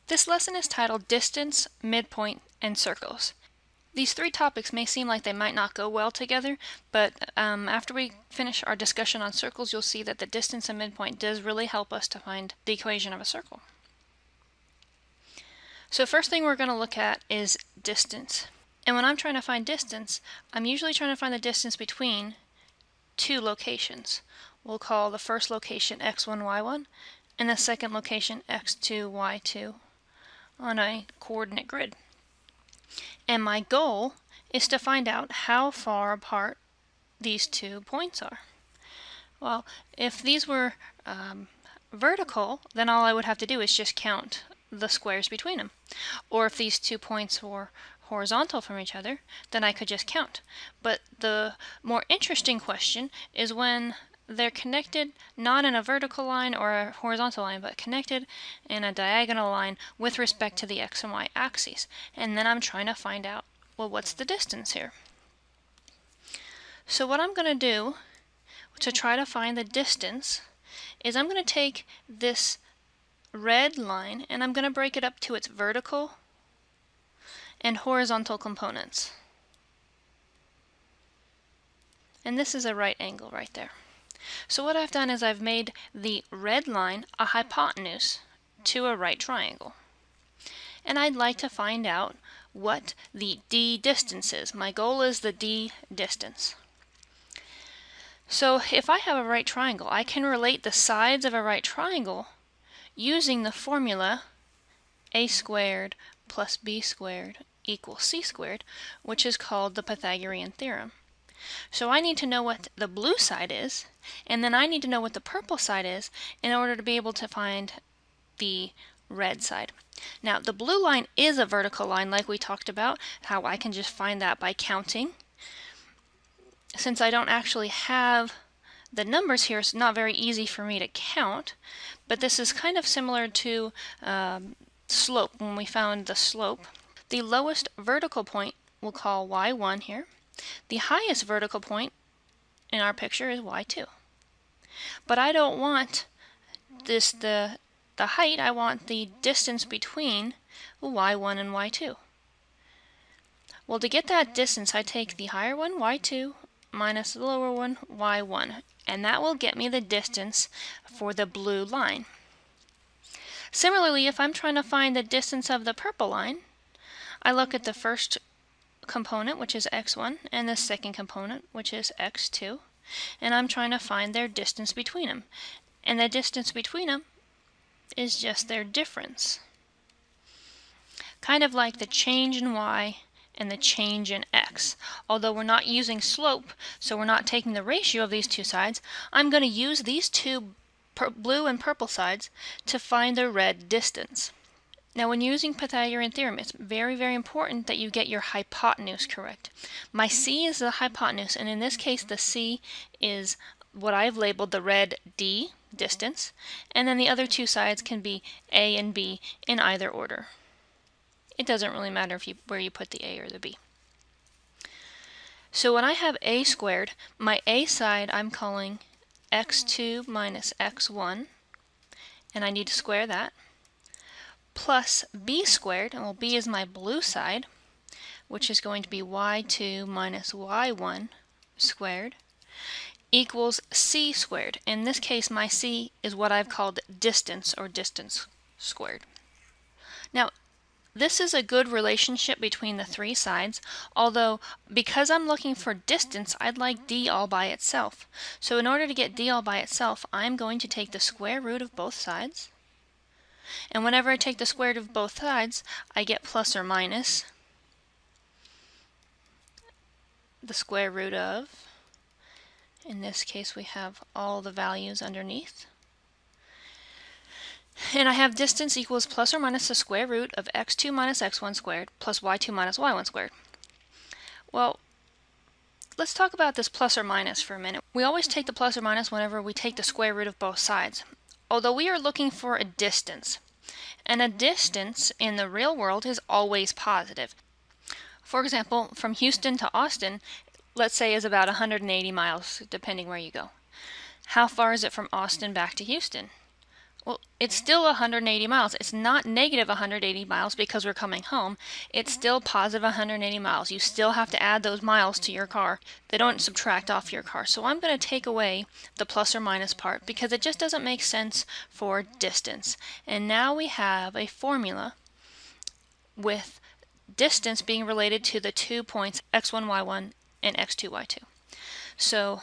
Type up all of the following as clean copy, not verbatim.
This lesson is titled Distance, Midpoint, and Circles. These three topics may seem like they might not go well together, but after we finish our discussion on circles, you'll see that the distance and midpoint does really help us to find the equation of a circle. So first thing we're going to look at is distance. And when I'm trying to find distance, I'm usually trying to find the distance between two locations. We'll call the first location x1, y1, and the second location x2, y2 on a coordinate grid. And my goal is to find out how far apart these 2 points are. Well, if these were vertical, then all I would have to do is just count the squares between them. Or if these 2 points were horizontal from each other, then I could just count. But the more interesting question is when they're connected not in a vertical line or a horizontal line, but connected in a diagonal line with respect to the x and y axes. And then I'm trying to find out, well, what's the distance here? So what I'm going to do to try to find the distance is I'm going to take this red line and I'm going to break it up to its vertical and horizontal components. And this is a right angle right there. So what I've done is I've made the red line a hypotenuse to a right triangle. And I'd like to find out what the d distance is. My goal is the d distance. So if I have a right triangle, I can relate the sides of a right triangle using the formula a squared plus b squared equals c squared, which is called the Pythagorean Theorem. So I need to know what the blue side is, and then I need to know what the purple side is in order to be able to find the red side. Now, the blue line is a vertical line like we talked about, how I can just find that by counting. Since I don't actually have the numbers here, it's not very easy for me to count, but this is kind of similar to slope when we found the slope. The lowest vertical point we'll call y1 here. The highest vertical point in our picture is y2. But I don't want this the height, I want the distance between y1 and y2. Well, to get that distance, I take the higher one, y2, minus the lower one, y1, and that will get me the distance for the blue line. Similarly, if I'm trying to find the distance of the purple line, I look at the first component, which is x1, and the second component, which is x2, and I'm trying to find their distance between them. And the distance between them is just their difference. Kind of like the change in y and the change in x. Although we're not using slope, so we're not taking the ratio of these two sides, I'm going to use these two blue and purple sides to find the red distance. Now, when using Pythagorean Theorem, it's very, very important that you get your hypotenuse correct. My c is the hypotenuse, and in this case, the c is what I've labeled the red d, distance, and then the other two sides can be a and b in either order. It doesn't really matter where you put the a or the b. So when I have a squared, my a side I'm calling x2 minus x1, and I need to square that, plus b squared, and well, b is my blue side, which is going to be y2 minus y1 squared, equals c squared. In this case, my c is what I've called distance, or distance squared. Now, this is a good relationship between the three sides, although because I'm looking for distance, I'd like d all by itself. So in order to get d all by itself, I'm going to take the square root of both sides. And whenever I take the square root of both sides, I get plus or minus the square root of, in this case we have all the values underneath. And I have distance equals plus or minus the square root of x2 minus x1 squared plus y2 minus y1 squared. Well, let's talk about this plus or minus for a minute. We always take the plus or minus whenever we take the square root of both sides, although we are looking for a distance. And a distance in the real world is always positive. For example, from Houston to Austin, let's say, is about 180 miles, depending where you go. How far is it from Austin back to Houston? Well, it's still 180 miles. It's not negative 180 miles because we're coming home. It's still positive 180 miles. You still have to add those miles to your car. They don't subtract off your car. So I'm going to take away the plus or minus part because it just doesn't make sense for distance. And now we have a formula with distance being related to the 2 points x1, y1 and x2, y2. So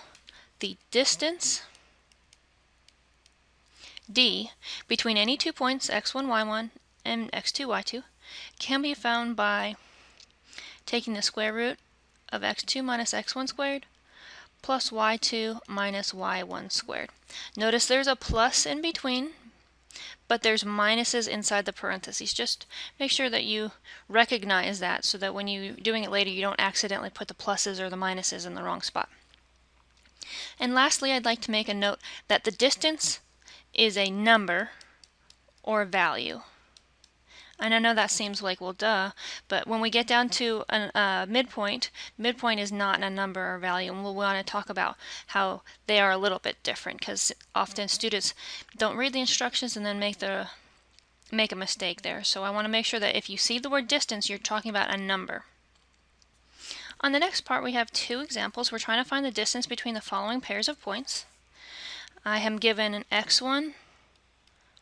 the distance d between any 2 points x1, y1 and x2, y2 can be found by taking the square root of x2 minus x1 squared plus y2 minus y1 squared. Notice there's a plus in between, but there's minuses inside the parentheses. Just make sure that you recognize that so that when you're doing it later you don't accidentally put the pluses or the minuses in the wrong spot. And lastly, I'd like to make a note that the distance is a number or value. And I know that seems like, well, duh, but when we get down to a midpoint is not a number or value, and we'll want to talk about how they are a little bit different because often students don't read the instructions and then make a mistake there. So I want to make sure that if you see the word distance, you're talking about a number. On the next part, we have two examples. We're trying to find the distance between the following pairs of points. I am given an x1,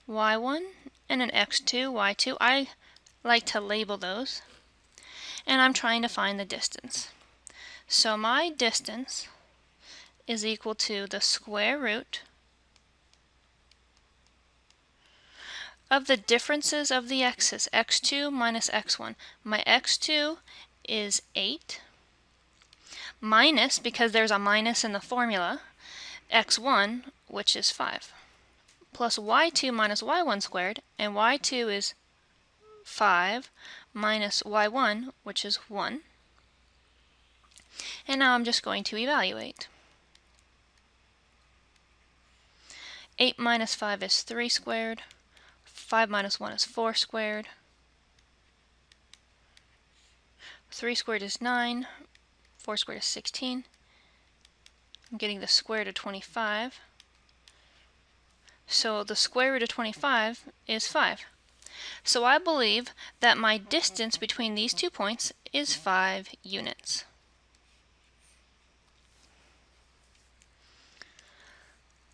y1, and an x2, y2. I like to label those. And I'm trying to find the distance. So my distance is equal to the square root of the differences of the x's, x2 minus x1. My x2 is 8, minus, because there's a minus in the formula, x1, which is 5, plus y2 minus y1 squared, and y2 is 5 minus y1, which is 1. And now I'm just going to evaluate. 8 minus 5 is 3 squared. 5 minus 1 is 4 squared. 3 squared is 9. 4 squared is 16. I'm getting the square root of 25. So the square root of 25 is 5. So I believe that my distance between these 2 points is 5 units.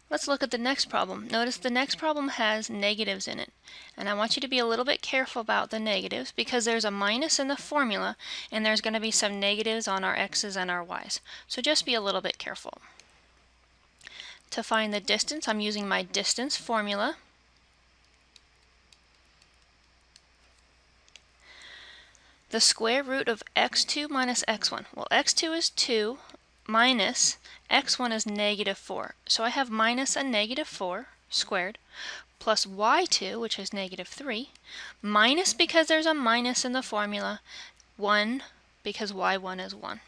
Let's look at the next problem. Notice the next problem has negatives in it. And I want you to be a little bit careful about the negatives because there's a minus in the formula and there's going to be some negatives on our x's and our y's. So just be a little bit careful. To find the distance, I'm using my distance formula. The square root of x2 minus x1. Well, x2 is 2 minus x1 is negative 4. So I have minus a negative 4 squared plus y2, which is negative 3, minus, because there's a minus in the formula, 1 because y1 is 1.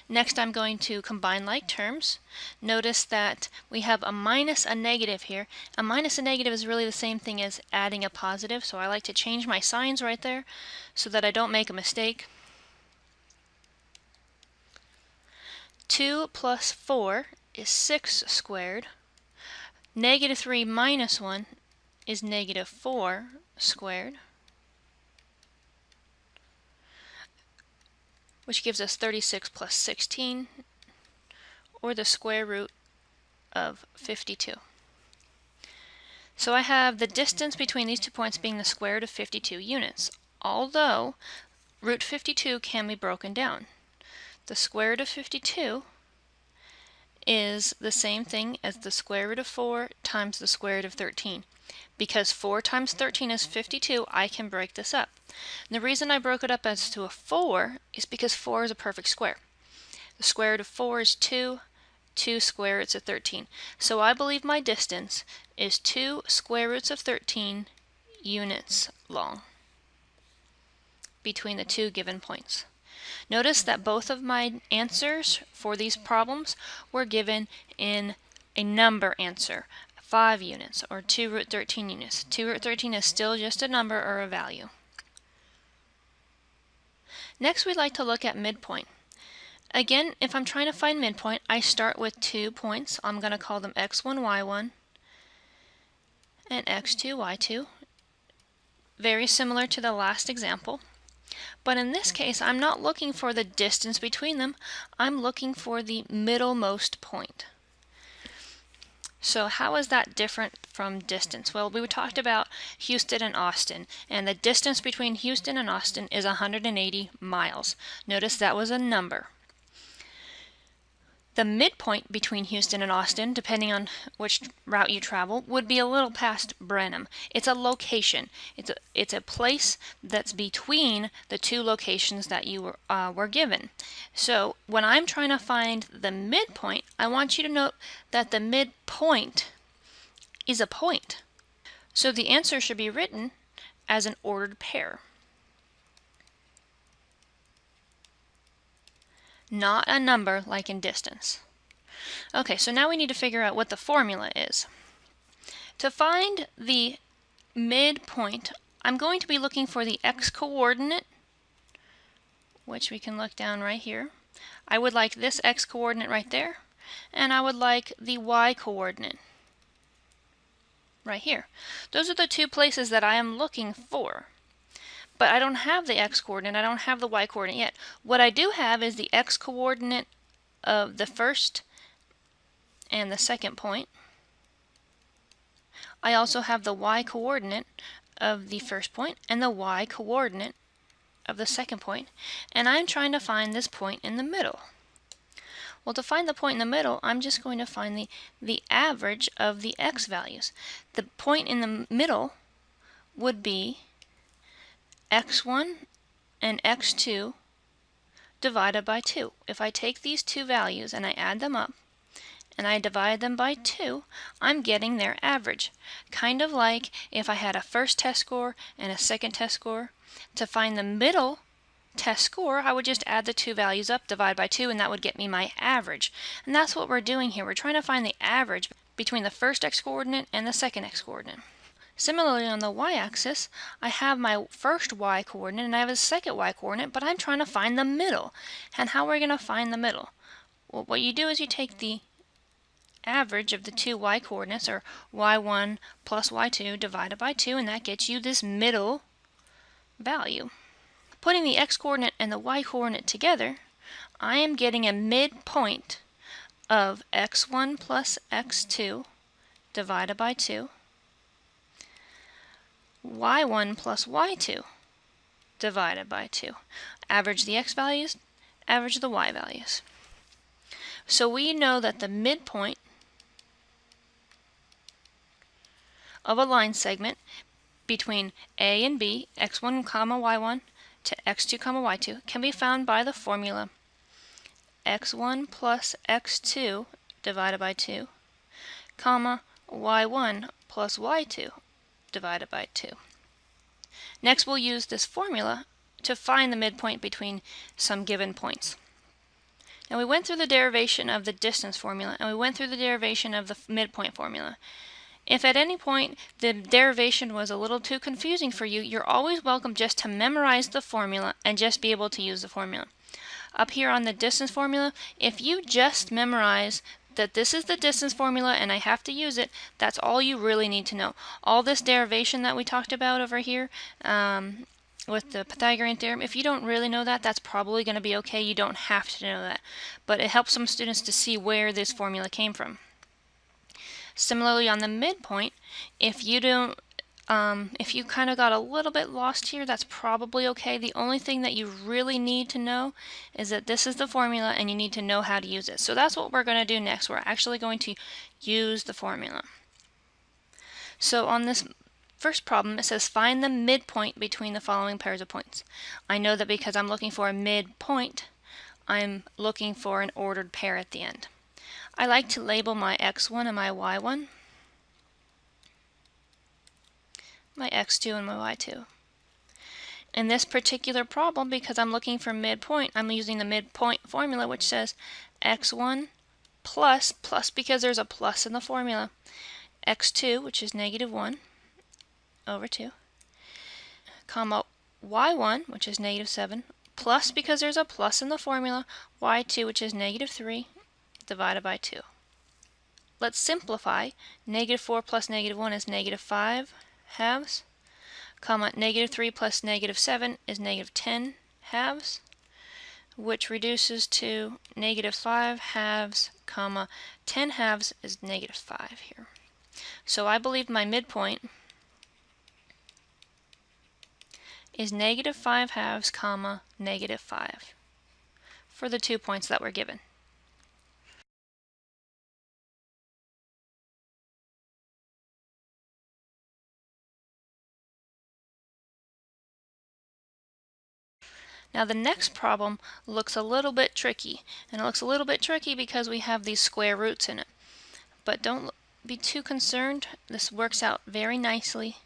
Next, I'm going to combine like terms. Notice that we have a minus a negative here. A minus a negative is really the same thing as adding a positive, so I like to change my signs right there so that I don't make a mistake. 2 plus 4 is 6 squared. Negative 3 minus 1 is negative 4 squared, which gives us 36 plus 16, or the square root of 52. So I have the distance between these 2 points being the square root of 52 units, although root 52 can be broken down. The square root of 52 is the same thing as the square root of 4 times the square root of 13. Because 4 times 13 is 52, I can break this up. And the reason I broke it up as to a 4 is because 4 is a perfect square. The square root of 4 is 2, 2 square roots of 13. So I believe my distance is 2 square roots of 13 units long between the two given points. Notice that both of my answers for these problems were given in a number answer, 5 units or 2 root 13 units. 2 root 13 is still just a number or a value. Next, we'd like to look at midpoint. Again, if I'm trying to find midpoint, I start with 2 points. I'm going to call them x1, y1. and x2, y2. Very similar to the last example. But in this case, I'm not looking for the distance between them. I'm looking for the middlemost point. So how is that different from distance? Well, we talked about Houston and Austin, and the distance between Houston and Austin is 180 miles. Notice that was a number. The midpoint between Houston and Austin, depending on which route you travel, would be a little past Brenham. It's a location. It's a place that's between the two locations that you were given. So when I'm trying to find the midpoint, I want you to note that the midpoint is a point. So the answer should be written as an ordered pair, not a number like in distance. Okay, so now we need to figure out what the formula is. To find the midpoint, I'm going to be looking for the x-coordinate, which we can look down right here. I would like this x-coordinate right there, and I would like the y-coordinate right here. Those are the two places that I am looking for. But I don't have the x-coordinate, I don't have the y-coordinate yet. What I do have is the x-coordinate of the first and the second point. I also have the y-coordinate of the first point and the y-coordinate of the second point, and I'm trying to find this point in the middle. Well, to find the point in the middle, I'm just going to find the average of the x values. The point in the middle would be x1 and x2 divided by 2. If I take these two values and I add them up and I divide them by 2, I'm getting their average. Kind of like if I had a first test score and a second test score. To find the middle test score, I would just add the two values up, divide by 2, and that would get me my average. And that's what we're doing here. We're trying to find the average between the first x-coordinate and the second x-coordinate. Similarly, on the y-axis, I have my first y-coordinate and I have a second y-coordinate, but I'm trying to find the middle. And how are we going to find the middle? Well, what you do is you take the average of the two y-coordinates, or y1 plus y2 divided by 2, and that gets you this middle value. Putting the x-coordinate and the y-coordinate together, I am getting a midpoint of x1 plus x2 divided by 2, y1 plus y2 divided by 2. Average the x values, average the y values. So we know that the midpoint of a line segment between A and B, x1 comma y1 to x2 comma y2, can be found by the formula x1 plus x2 divided by 2, comma y1 plus y2 divided by 2. Next, we'll use this formula to find the midpoint between some given points. Now, we went through the derivation of the distance formula, and we went through the derivation of the midpoint formula. If at any point the derivation was a little too confusing for you, you're always welcome just to memorize the formula and just be able to use the formula. Up here on the distance formula, if you just memorize that this is the distance formula and I have to use it, that's all you really need to know. All this derivation that we talked about over here with the Pythagorean Theorem, if you don't really know that, that's probably going to be okay. You don't have to know that. But it helps some students to see where this formula came from. Similarly, on the midpoint, if you kind of got a little bit lost here, that's probably okay. The only thing that you really need to know is that this is the formula and you need to know how to use it. So that's what we're going to do next. We're actually going to use the formula. So on this first problem, it says find the midpoint between the following pairs of points. I know that because I'm looking for a midpoint, I'm looking for an ordered pair at the end. I like to label my x1 and my y1, my x2 and my y2. In this particular problem, because I'm looking for midpoint, I'm using the midpoint formula, which says x1 plus because there's a plus in the formula, x2, which is negative 1 over 2, comma y1, which is negative 7, plus because there's a plus in the formula, y2, which is negative 3, divided by 2. let's simplify. Negative 4 plus negative 1 is negative 5 halves, comma, negative 3 plus negative 7 is negative 10 halves, which reduces to negative 5 halves, comma, 10 halves is negative 5 here. So I believe my midpoint is negative 5 halves, comma, negative 5 for the 2 points that were given. Now the next problem looks a little bit tricky, and it looks a little bit tricky because we have these square roots in it. But don't be too concerned. This works out very nicely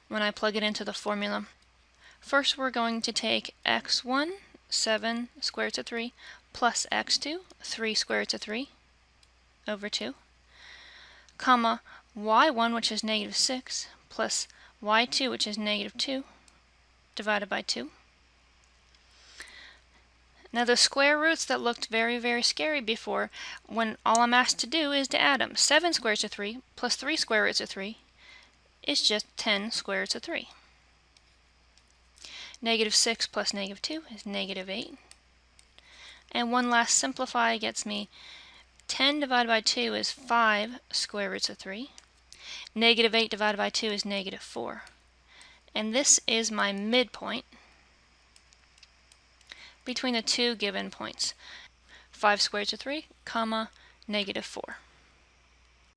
when I plug it into the formula. First we're going to take x1, 7 square root of 3, plus x2, 3 square root of 3, over 2, comma, y1, which is negative 6, plus y2, which is negative 2, divided by 2. Now the square roots that looked very, very scary before, when all I'm asked to do is to add them. 7 square roots of 3 plus 3 square roots of 3 is just 10 square roots of 3. Negative 6 plus negative 2 is negative 8. And one last simplify gets me 10 divided by 2 is 5 square roots of 3. Negative 8 divided by 2 is negative 4. And this is my midpoint between the two given points, 5 square root of 3, comma, negative 4.